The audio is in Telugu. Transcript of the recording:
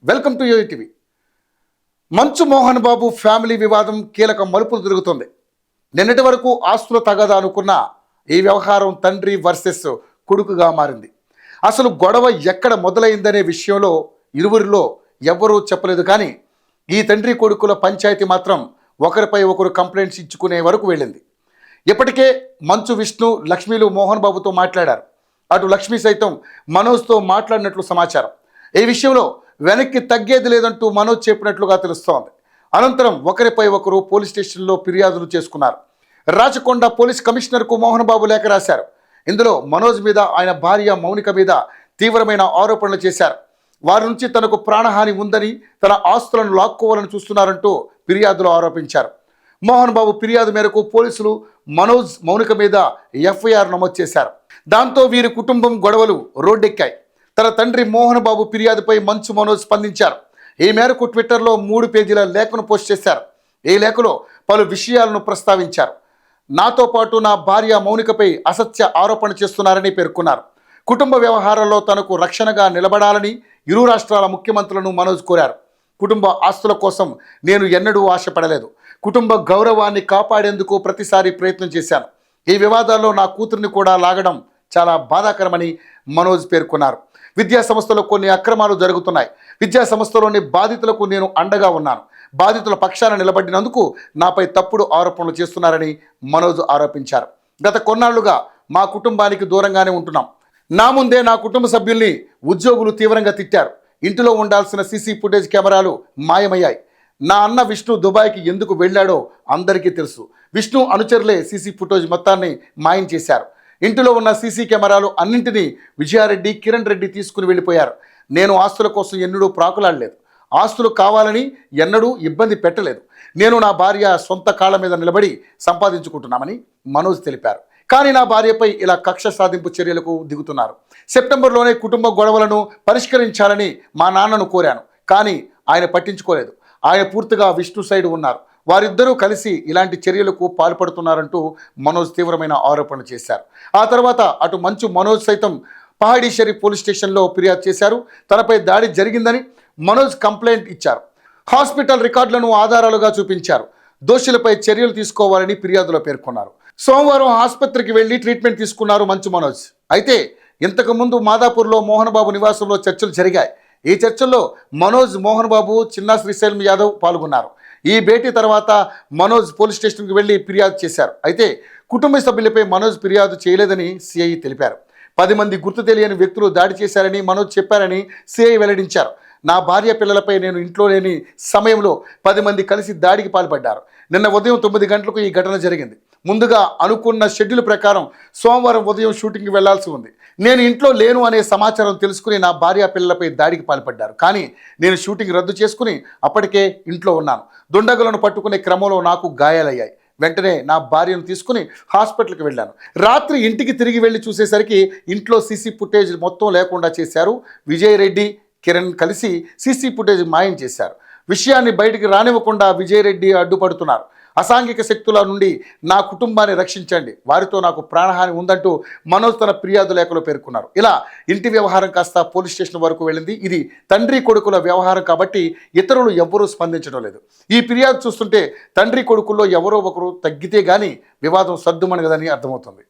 Welcome to UTV. మంచు మోహన్ బాబు ఫ్యామిలీ వివాదం కీలక మలుపులు తిరుగుతుంది. నిన్నటి వరకు ఆస్తుల తగదా అనుకున్న ఈ వ్యవహారం తండ్రి వర్సెస్ కొడుకుగా మారింది. అసలు గొడవ ఎక్కడ మొదలైందనే విషయంలో ఇరువురిలో ఎవ్వరూ చెప్పలేదు. కానీ ఈ తండ్రి కొడుకుల పంచాయతీ మాత్రం ఒకరిపై ఒకరు కంప్లైంట్స్ ఇచ్చుకునే వరకు వెళ్ళింది. ఇప్పటికే మంచు విష్ణు లక్ష్మీలు మోహన్ బాబుతో మాట్లాడారు. అటు లక్ష్మి సైతం మనోజ్తో మాట్లాడినట్లు సమాచారం. ఈ విషయంలో వెనక్కి తగ్గేది లేదంటూ మనోజ్ చెప్పినట్లుగా తెలుస్తోంది. అనంతరం ఒకరిపై ఒకరు పోలీస్ స్టేషన్లో ఫిర్యాదులు చేసుకున్నారు. రాచకొండ పోలీస్ కమిషనర్కు మోహన్ బాబు లేఖ రాశారు. ఇందులో మనోజ్ మీద, ఆయన భార్య మౌనిక మీద తీవ్రమైన ఆరోపణలు చేశారు. వారి నుంచి తనకు ప్రాణహాని ఉందని, తన ఆస్తులను లాక్కోవాలని చూస్తున్నారంటూ ఫిర్యాదులు ఆరోపించారు. మోహన్ బాబు ఫిర్యాదు మేరకు పోలీసులు మనోజ్, మౌనిక మీద ఎఫ్ఐఆర్ నమోదు చేశారు. దాంతో వీరి కుటుంబం గొడవలు రోడ్డెక్కాయి. తన తండ్రి మోహన్ బాబు ఫిర్యాదుపై మంచు మనోజ్ స్పందించారు. ఈ మేరకు ట్విట్టర్లో 3 పేజీల లేఖను పోస్ట్ చేశారు. ఈ లేఖలో పలు విషయాలను ప్రస్తావించారు. నాతో పాటు నా భార్య మౌనికపై అసత్య ఆరోపణ చేస్తున్నారని పేర్కొన్నారు. కుటుంబ వ్యవహారాల్లో తనకు రక్షణగా నిలబడాలని ఇరు రాష్ట్రాల ముఖ్యమంత్రులను మనోజ్ కోరారు. కుటుంబ ఆస్తుల కోసం నేను ఎన్నడూ ఆశపడలేదు. కుటుంబ గౌరవాన్ని కాపాడేందుకు ప్రతిసారి ప్రయత్నం చేశాను. ఈ వివాదాల్లో నా కూతురిని కూడా లాగడం చాలా బాధాకరమని మనోజ్ పేర్కొన్నారు. విద్యా సంస్థలో కొన్ని అక్రమాలు జరుగుతున్నాయి. విద్యా సంస్థలోని బాధితులకు నేను అండగా ఉన్నాను. బాధితుల పక్షాన నిలబడినందుకు నాపై తప్పుడు ఆరోపణలు చేస్తున్నారని మనోజ్ ఆరోపించారు. గత కొన్నాళ్లుగా మా కుటుంబానికి దూరంగానే ఉంటున్నాం. నా ముందే నా కుటుంబ సభ్యుల్ని ఉద్యోగులు తీవ్రంగా తిట్టారు. ఇంటిలో ఉండాల్సిన సీసీ ఫుటేజ్ కెమెరాలు మాయమయ్యాయి. నా అన్న విష్ణు దుబాయ్కి ఎందుకు వెళ్ళాడో అందరికీ తెలుసు. విష్ణు అనుచరులే సీసీ ఫుటేజ్ మొత్తాన్ని మాయం చేశారు. ఇంటిలో ఉన్న సీసీ కెమెరాలు అన్నింటినీ విజయారెడ్డి, కిరణ్ రెడ్డి తీసుకుని వెళ్ళిపోయారు. నేను ఆస్తుల కోసం ఎన్నడూ ప్రాకులాడలేదు. ఆస్తులు కావాలని ఎన్నడూ ఇబ్బంది పెట్టలేదు. నేను నా భార్య సొంత కాళ్ళ మీద నిలబడి సంపాదించుకుంటున్నామని మనోజ్ తెలిపారు. కానీ నా భార్యపై ఇలా కక్ష సాధింపు చర్యలకు దిగుతున్నారు. సెప్టెంబర్లోనే కుటుంబ గొడవలను పరిష్కరించాలని మా నాన్నను కోరాను. కానీ ఆయన పట్టించుకోలేదు. ఆయన పూర్తిగా విష్ణు సైడ్ ఉన్నారు. వారిద్దరూ కలిసి ఇలాంటి చర్యలకు పాల్పడుతున్నారంటూ మనోజ్ తీవ్రమైన ఆరోపణలు చేశారు. ఆ తర్వాత అటు మంచు మనోజ్ సైతం పహాడీ షరీఫ్ పోలీస్ స్టేషన్లో ఫిర్యాదు చేశారు. తనపై దాడి జరిగిందని మనోజ్ కంప్లైంట్ ఇచ్చారు. హాస్పిటల్ రికార్డులను ఆధారాలుగా చూపించారు. దోషులపై చర్యలు తీసుకోవాలని ఫిర్యాదులో పేర్కొన్నారు. సోమవారం ఆసుపత్రికి వెళ్లి ట్రీట్మెంట్ తీసుకున్నారు మంచు మనోజ్. అయితే ఇంతకుముందు మాదాపూర్లో మోహన్ బాబు నివాసంలో చర్చలు జరిగాయి. ఈ చర్చల్లో మనోజ్, మోహన్ బాబు, చిన్నా శ్రీశైలం యాదవ్ పాల్గొన్నారు. ఈ భేటీ తర్వాత మనోజ్ పోలీస్ స్టేషన్కి వెళ్ళి ఫిర్యాదు చేశారు. అయితే కుటుంబ సభ్యులపై మనోజ్ ఫిర్యాదు చేయలేదని సిఐ తెలిపారు. 10 మంది గుర్తు తెలియని వ్యక్తులు దాడి చేశారని మనోజ్ చెప్పారని సిఐ వెల్లడించారు. నా భార్య పిల్లలపై నేను ఇంట్లో లేని సమయంలో 10 మంది కలిసి దాడికి పాల్పడ్డారు. నిన్న ఉదయం 9 గంటలకు ఈ ఘటన జరిగింది. ముందుగా అనుకున్న షెడ్యూల్ ప్రకారం సోమవారం ఉదయం షూటింగ్కి వెళ్లాల్సి ఉంది. నేను ఇంట్లో లేను అనే సమాచారం తెలుసుకుని నా భార్య పిల్లలపై దాడికి పాల్పడ్డారు. కానీ నేను షూటింగ్ రద్దు చేసుకుని అప్పటికే ఇంట్లో ఉన్నాను. దుండగులను పట్టుకునే క్రమంలో నాకు గాయాలయ్యాయి. వెంటనే నా భార్యను తీసుకుని హాస్పిటల్కి వెళ్ళాను. రాత్రి ఇంటికి తిరిగి వెళ్ళి చూసేసరికి ఇంట్లో సీసీ ఫుటేజ్ మొత్తం లేకుండా చేశారు. విజయరెడ్డి, కిరణ్ కలిసి సీసీ ఫుటేజ్ మాయం చేశారు. విషయాన్ని బయటికి రానివ్వకుండా విజయరెడ్డి అడ్డుపడుతున్నారు. అసాంఘిక శక్తుల నుండి నా కుటుంబాన్ని రక్షించండి, వారితో నాకు ప్రాణహాని ఉందంటూ మనోజ్ తన ఫిర్యాదు లేఖలో పేర్కొన్నారు. ఇలా ఇంటి వ్యవహారం కాస్త పోలీస్ స్టేషన్ వరకు వెళ్ళింది. ఇది తండ్రి కొడుకుల వ్యవహారం కాబట్టి ఇతరులు ఎవ్వరూ స్పందించడం లేదు. ఈ ఫిర్యాదు చూస్తుంటే తండ్రి కొడుకుల్లో ఎవరో ఒకరు తగ్గితే గానీ వివాదం సద్దుమణగదని అర్థమవుతుంది.